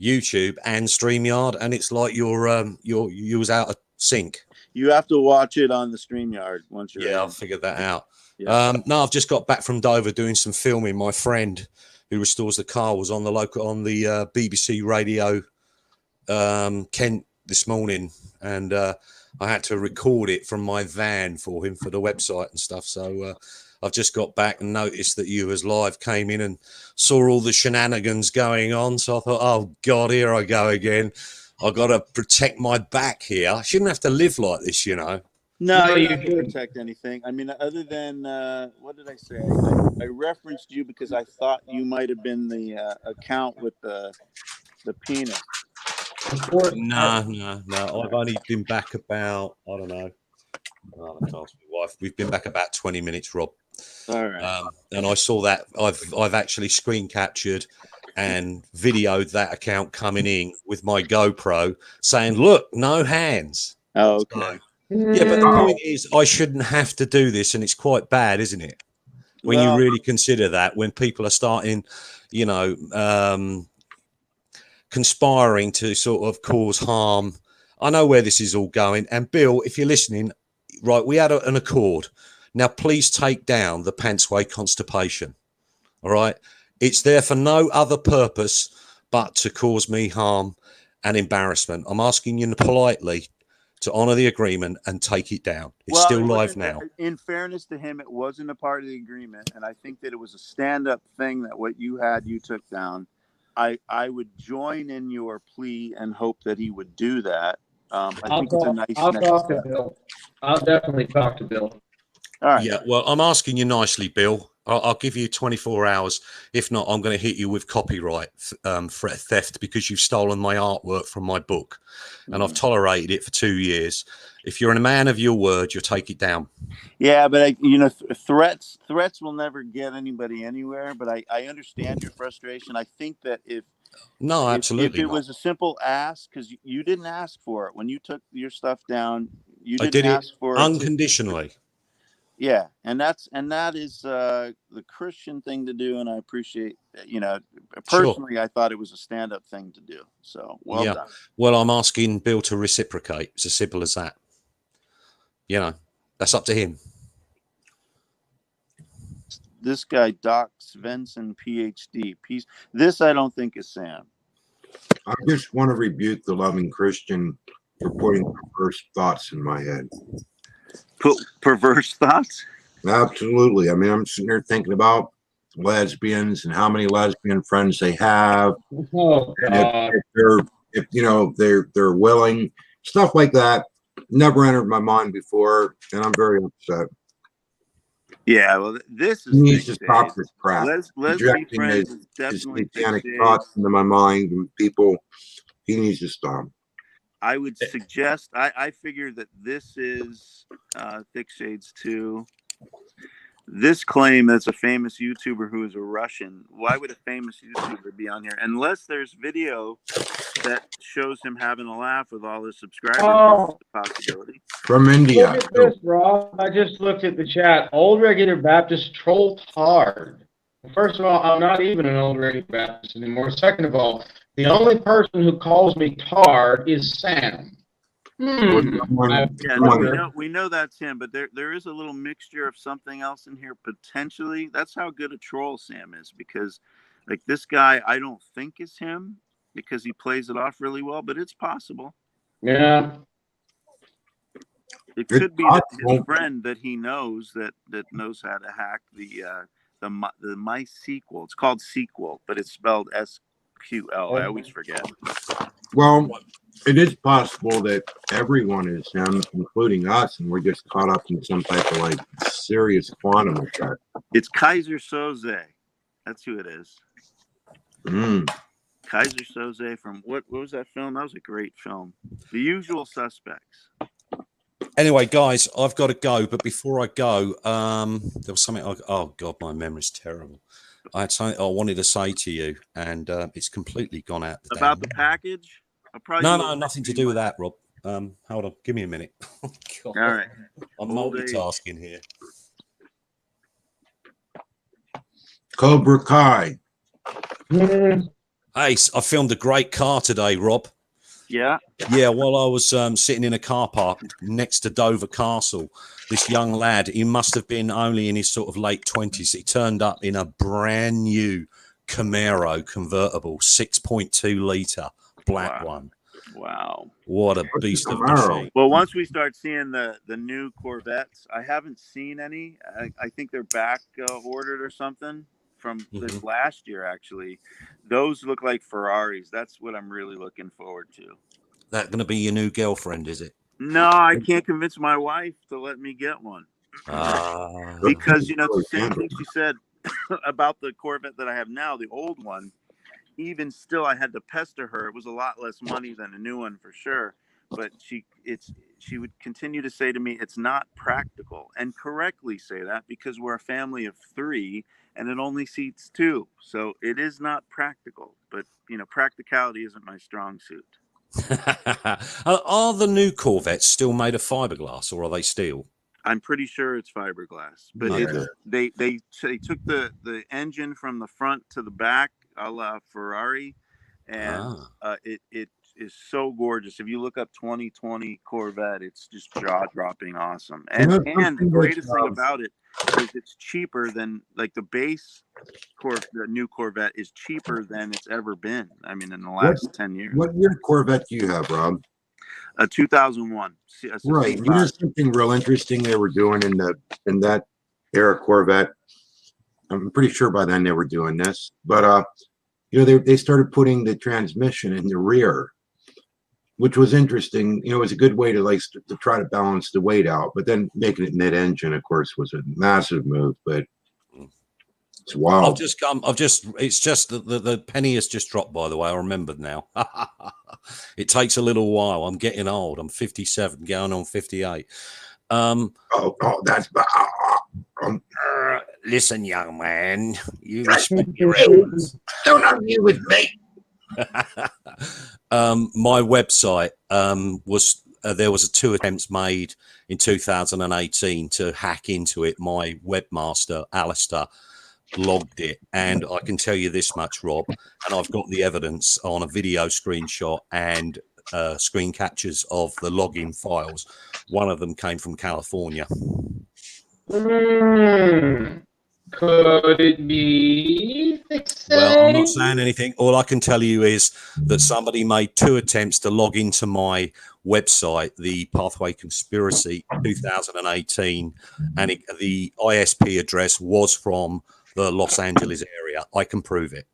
YouTube and StreamYard, and it's like you was out of sync. You have to watch it on the StreamYard once you're. Yeah, I'll figure that out. Yeah. No, I've just got back from Dover doing some filming. My friend who restores the car was on the BBC radio Kent this morning, and I had to record it from my van for him for the website and stuff. So I've just got back and noticed that you as live came in and saw all the shenanigans going on. So I thought, oh God, here I go again. I've got to protect my back here. I shouldn't have to live like this, you know. No, you can't protect anything. I mean, other than what did I say? I referenced you because I thought you might have been the account with the penis. No. I've only been back about, I don't know. I can't ask my wife. We've been back about 20 minutes, Rob. All right. And I saw that I've actually screen captured and videoed that account coming in with my GoPro saying, "Look, no hands." Oh, okay. Yeah, but the point is, I shouldn't have to do this, and it's quite bad, isn't it? When you really consider that, when people are starting, you know, conspiring to sort of cause harm. I know where this is all going. And Bill, if you're listening, right, we had an accord. Now, please take down the Pantsway constipation. All right. It's there for no other purpose but to cause me harm and embarrassment. I'm asking you politely to honor the agreement and take it down. It's still live now. In fairness to him, it wasn't a part of the agreement. And I think that it was a stand-up thing that what you had, you took down. I would join in your plea and hope that he would do that. I think it's a nice I'll talk step. to Bill. I'll definitely talk to Bill. All right. Yeah, well, I'm asking you nicely, Bill. I'll give you 24 hours. If not, I'm going to hit you with copyright theft because you've stolen my artwork from my book, and I've tolerated it for 2 years. If you're a man of your word, you'll take it down. Yeah, but threats will never get anybody anywhere. But I understand your frustration. I think that if it was a simple ask, because you didn't ask for it when you took your stuff down, you didn't ask for it unconditionally. Yeah, and that is the Christian thing to do, and I appreciate. Personally, I thought it was a stand-up thing to do. So well done. Well, I'm asking Bill to reciprocate. It's as simple as that. You know, that's up to him. This guy, Doc Svensson, PhD. This I don't think is Sam. I just want to rebuke the loving Christian for putting perverse thoughts in my head. Put perverse thoughts? Absolutely. I mean, I'm sitting here thinking about lesbians and how many lesbian friends they have. Oh, God. If they're willing, stuff like that never entered my mind before, and I'm very upset. Yeah, well, this is. He needs to stop this crap. Lesbian friends is his definitely satanic thoughts into my mind and people. He needs to stop. I would suggest. I figure that this is Thick Shades 2. This claim that's a famous YouTuber who is a Russian. Why would a famous YouTuber be on here? Unless there's video that shows him having a laugh with all his subscribers. Oh. That's a possibility. From India. Look at this, Rob. I just looked at the chat. Old Regular Baptist trolled hard. First of all, I'm not even an Old Regular Baptist anymore. Second of all, the only person who calls me tard is Sam. Yeah, we know that's him, but there is a little mixture of something else in here potentially. That's how good a troll Sam is, because like this guy, I don't think is him because he plays it off really well, but it's possible. Yeah. It could be his friend that he knows that knows how to hack the the My Sequel. It's called Sequel, but it's spelled SQL. I always forget. Well, it is possible that everyone is him, including us, and we're just caught up in some type of like serious quantum effect. It's Kaiser Soze. That's who it is. Mm. Kaiser Soze from what was that film? That was a great film. The Usual Suspects. Anyway, guys, I've got to go. But before I go, there was something. Oh God, my memory's terrible. I had something I wanted to say to you, and it's completely gone out. About the package? No, nothing to do with that, Rob. Hold on, give me a minute. God. All right. I'm Old age. multitasking here. Cobra Kai. Mm, Hey, I filmed a great car today, Rob. Yeah. Yeah, while I was sitting in a car park next to Dover Castle, this young lad, he must have been only in his sort of late 20s. He turned up in a brand new Camaro convertible, 6.2 litre, black Wow. one. Wow. What a What's a beast of a Camaro? machine. Well, once we start seeing the new Corvettes, I haven't seen any. I think they're back ordered or something from this last year, actually. Those look like Ferraris. That's what I'm really looking forward to. That going to be your new girlfriend, is it? No, I can't convince my wife to let me get one. Ah, Because, you know, it's the same thing she said about the Corvette that I have now, the old one. Even still, I had to pester her. It was a lot less money than a new one for sure. But she would continue to say to me, it's not practical, and correctly say that because we're a family of 3 and it only seats 2. So it is not practical, but you know, practicality isn't my strong suit. Are the new Corvettes still made of fiberglass or are they steel? I'm pretty sure it's fiberglass, but Yeah. they took the engine from the front to the back, a la Ferrari, and it is so gorgeous. If you look up 2020 Corvette, it's just jaw-dropping awesome. And You know, and the something greatest that's, thing about it is it's cheaper than like the base the new Corvette is cheaper than it's ever been. I mean, in the last 10 years. What year Corvette do you have, Rob? A 2001. Right. You know something real interesting they were doing in that era Corvette. I'm pretty sure by then they were doing this, but you know, they started putting the transmission in the rear, which was interesting. You know, it was a good way to like to try to balance the weight out. But then making it mid-engine, of course, was a massive move. But it's wild. It's just the penny has just dropped, by the way. I remembered now. It takes a little while. I'm getting old. I'm 57, going on 58. That's Listen, young man, you respect your elders. don't argue with me. My website was there was 2 attempts made in 2018 to hack into it. My webmaster, Alistair, logged it, and I can tell you this much, Rob, and I've got the evidence on a video screenshot and screen captures of the login files. One of them came from California. Could it be fixed? Well, I'm not saying anything. All I can tell you is that somebody made 2 attempts to log into my website, the Pathway Conspiracy 2018, and the ISP address was from the Los Angeles area. I can prove it.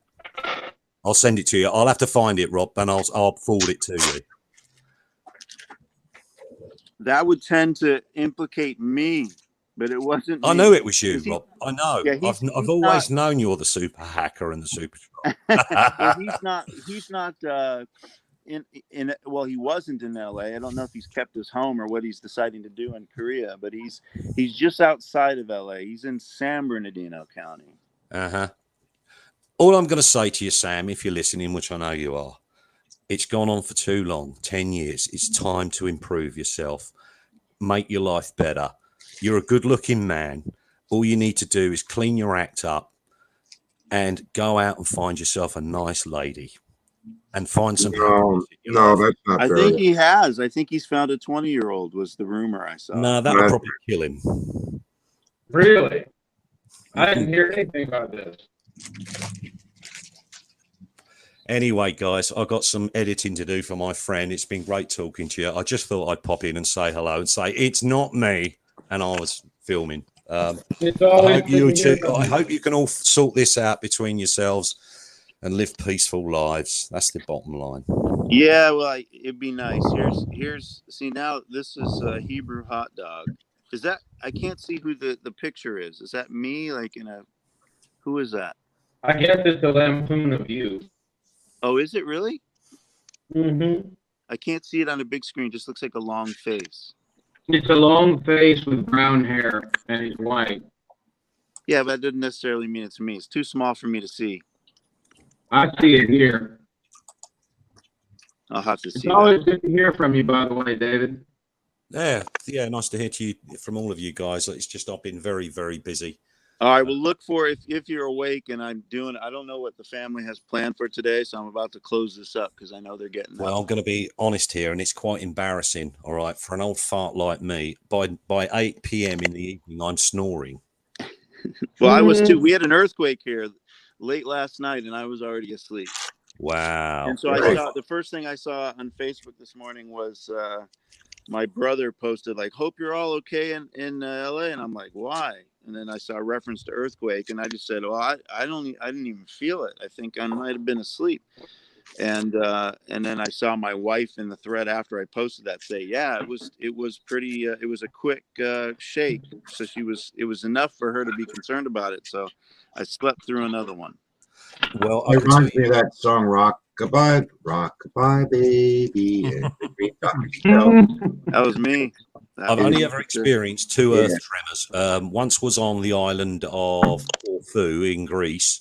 I'll send it to you. I'll have to find it, Rob, and I'll forward it to you. That would tend to implicate me, but it wasn't. I me. knew it was you, Rob. I know. Yeah, I've always known you're the super hacker and the super troll. Well, he's not in well, he wasn't in LA. I don't know if he's kept his home or what he's deciding to do in Korea, but he's just outside of LA. He's in San Bernardino County. All I'm going to say to you, Sam, if you're listening, which I know you are, it's gone on for too long, 10 years. It's time to improve yourself, make your life better. You're a good-looking man. All you need to do is clean your act up and go out and find yourself a nice lady and find some. No, that's not I fair. think he has. I think he's found a 20-year-old was the rumor I saw. No, that would probably kill him. Really? I didn't hear anything about this. Anyway, guys, I've got some editing to do for my friend. It's been great talking to you. I just thought I'd pop in and say hello and say it's not me. And I was filming. It's I always hope you good to hear two, from I you. hope you can all sort this out between yourselves and live peaceful lives. That's the bottom line. Yeah, well, it'd be nice. Here's. See, now this is a Hebrew hot dog. Is that? I can't see who the picture is. Is that me? Like in a? Who is that? I guess it's a lampoon of you. Oh, is it really? Mm-hmm. I can't see it on a big screen. It just looks like a long face. It's a long face with brown hair, and he's white. Yeah, but that doesn't necessarily mean it's me. It's too small for me to see. I see it here. I'll have to It's see that. always good to hear from you, by the way, David. Yeah, nice to hear to you from all of you guys. It's just I've been very, very busy. All right, well, look for if you're awake, and I'm doing. I don't know what the family has planned for today, so I'm about to close this up because I know they're getting. Well, I'm going to be honest here, and it's quite embarrassing. All right, for an old fart like me, by 8 p.m. in the evening, I'm snoring. Well, I was too. We had an earthquake here late last night, and I was already asleep. Wow. And so I saw the first thing I saw on Facebook this morning was my brother posted like, "Hope you're all okay in LA," and I'm like, "Why?" And then I saw a reference to earthquake, and I just said, "Well, I didn't even feel it. I think I might have been asleep." And then I saw my wife in the thread after I posted that say, "Yeah, it was pretty. It was a quick shake." So it was enough for her to be concerned about it. So I slept through another one. Well, It reminds me of that song, Rockabye, Baby. And That was me. I've only ever experienced two Yeah. earth tremors. Once was on the island of Corfu in Greece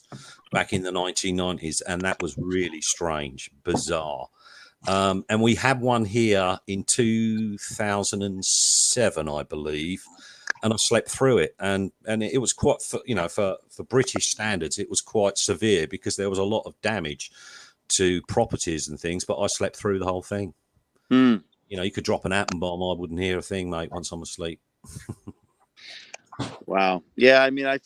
back in the 1990s, and that was really strange, bizarre. And we had one here in 2007, I believe, and I slept through it. And it was quite, for British standards, it was quite severe because there was a lot of damage to properties and things, but I slept through the whole thing. Hmm. You could drop an atom bomb, I wouldn't hear a thing, mate, once I'm asleep. Wow. Yeah. I mean, I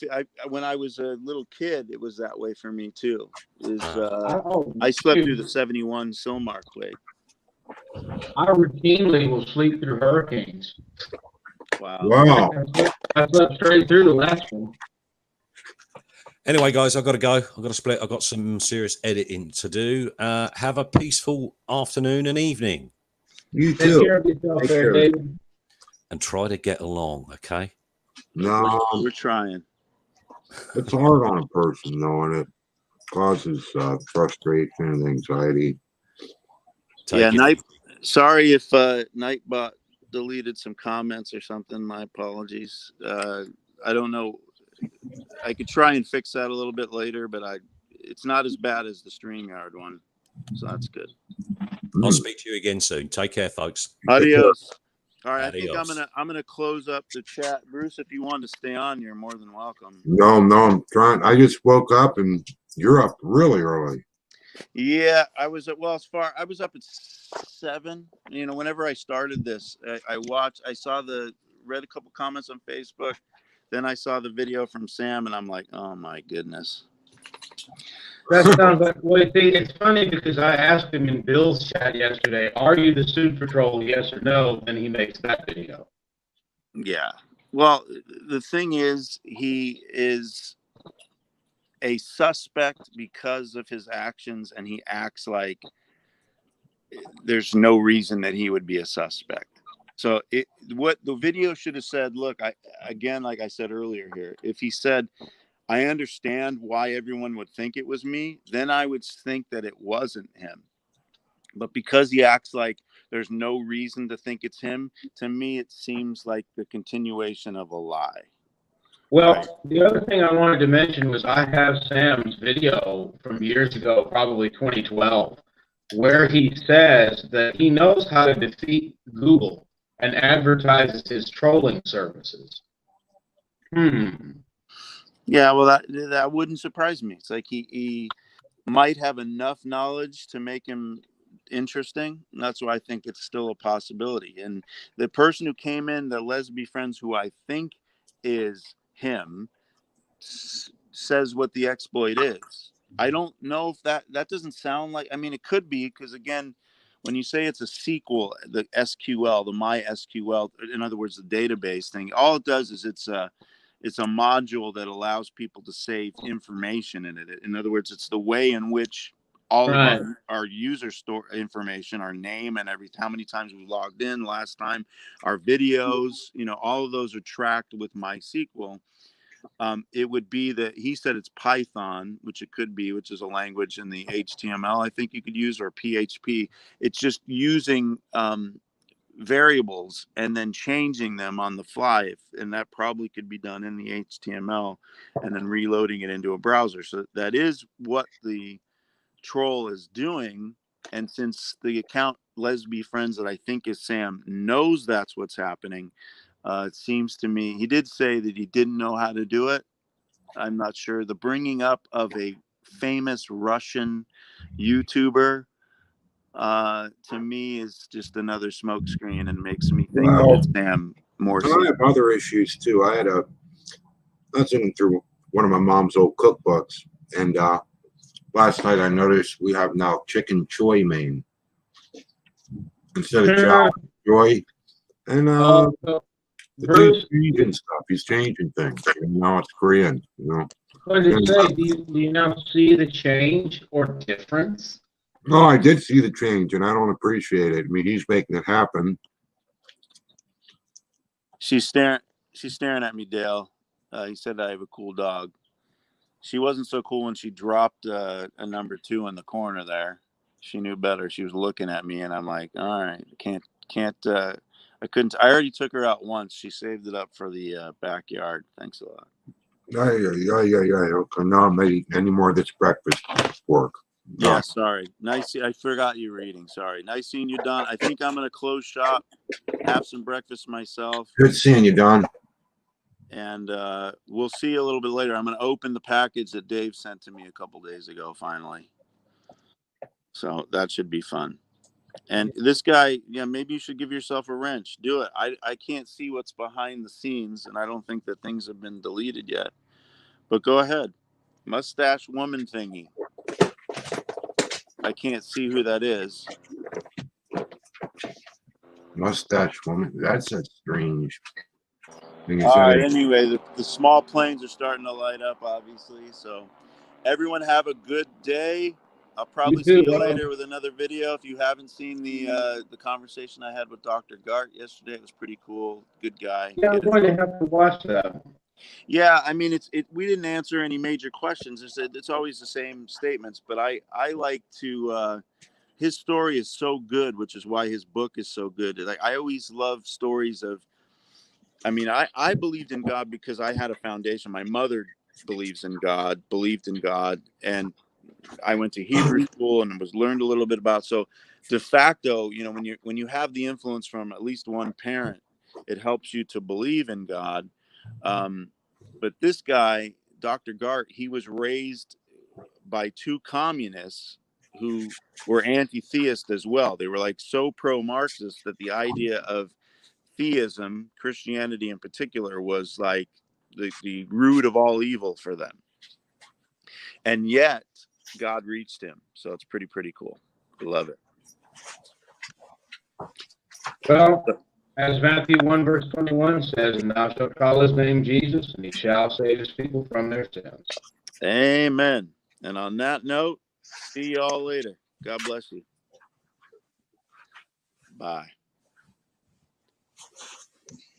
when I was a little kid, it was that way for me too. I slept through the 71 Silmar quake. I routinely will sleep through hurricanes. Wow. I slept straight through the last one. Anyway, guys, I've got to go. I've got to split. I've got some serious editing to do. Have a peaceful afternoon and evening. You Take too. care of yourself there, David. And try to get along, okay? No, We're trying. it's hard on a person, though, and it causes frustration and anxiety. Take it. Sorry if Nightbot deleted some comments or something. My apologies. I don't know. I could try and fix that a little bit later, but it's not as bad as the StreamYard one, so that's good. I'll speak to you again soon. Take care, folks. Adios. All right, Adios. I think I'm gonna close up the chat. Bruce, if you want to stay on, you're more than welcome. No, I'm trying. I just woke up and you're up really early. Yeah, I was up at 7. Whenever I started this, I read a couple comments on Facebook, then I saw the video from Sam, and I'm like, oh my goodness. That sounds like, well, see, it's funny because I asked him in Bill's chat yesterday, are you the Suit Patrol, yes or no? And he makes that video. Yeah. Well, the thing is, he is a suspect because of his actions, and he acts like there's no reason that he would be a suspect. So what the video should have said, look, like I said earlier here, if he said, I understand why everyone would think it was me, then I would think that it wasn't him. But because he acts like there's no reason to think it's him, to me, it seems like the continuation of a lie. Well, the other thing I wanted to mention was I have Sam's video from years ago, probably 2012, where he says that he knows how to defeat Google and advertises his trolling services. Yeah, well, that wouldn't surprise me. It's like he might have enough knowledge to make him interesting. And that's why I think it's still a possibility. And the person who came in, the Lesby Friends, who I think is him, says what the exploit is. I don't know if that doesn't sound like, I mean, it could be, because again, when you say it's a SQL, the SQL, the MySQL, in other words, the database thing, all it does is it's a module that allows people to save information in it. In other words, it's the way in which all Right. of our user store information, our name and how many times we logged in last time, our videos, all of those are tracked with MySQL. It would be that he said it's Python, which it could be, which is a language in the HTML I think you could use, or PHP. It's just using variables and then changing them on the fly, and that probably could be done in the HTML and then reloading it into a browser. So that is what the troll is doing. And since the account Lesby Friends, that I think is Sam, knows that's what's happening, it seems to me he did say that he didn't know how to do it. I'm not sure. The bringing up of a famous Russian YouTuber to me is just another smokescreen and makes me think that it's Sam Morrissey. I have other issues too. I was looking through one of my mom's old cookbooks, and last night I noticed we have now chicken choy mein instead of chow choy. And the Bruce, dude's changing stuff. He's changing things. And now it's Korean, what did it say? Do you now see the change or difference? No, I did see the change, and I don't appreciate it. I mean, he's making it happen. She's staring at me, Dale. He said I have a cool dog. She wasn't so cool when she dropped a number 2 in the corner there. She knew better. She was looking at me, and I'm like, all right, can't. I couldn't. I already took her out once. She saved it up for the backyard. Thanks a lot. Yeah. Okay, now I'm eating any more of this breakfast pork. Yeah, sorry. Nice. I forgot you reading. Sorry. Nice seeing you, Don. I think I'm going to close shop, have some breakfast myself. Good seeing you, Don. And we'll see you a little bit later. I'm going to open the package that Dave sent to me a couple days ago, finally. So that should be fun. And this guy, maybe you should give yourself a wrench. Do it. I can't see what's behind the scenes, and I don't think that things have been deleted yet. But go ahead. Mustache woman thingy. I can't see who that is. Mustache woman. That's a strange thing. All right. Anyway, the small planes are starting to light up, obviously. So everyone have a good day. I'll probably see you later with another video. If you haven't seen the conversation I had with Dr. Gart yesterday, it was pretty cool. Good guy. Yeah, I'm going to have to watch that. Yeah, I mean, we didn't answer any major questions. It's always the same statements, but I like to. His story is so good, which is why his book is so good. Like, I always love stories of. I mean, I believed in God because I had a foundation. My mother believed in God, and I went to Hebrew school and learned a little bit about. So, de facto, when you have the influence from at least one parent, it helps you to believe in God. But this guy, Dr. Gart, he was raised by 2 communists who were anti-theist as well. They were like so pro-Marxist that the idea of theism, Christianity in particular, was like the root of all evil for them. And yet God reached him. So it's pretty cool. I love it. Well, as Matthew 1 verse 21 says, and thou shalt call his name Jesus, and he shall save his people from their sins. Amen. And on that note, see y'all later. God bless you. Bye.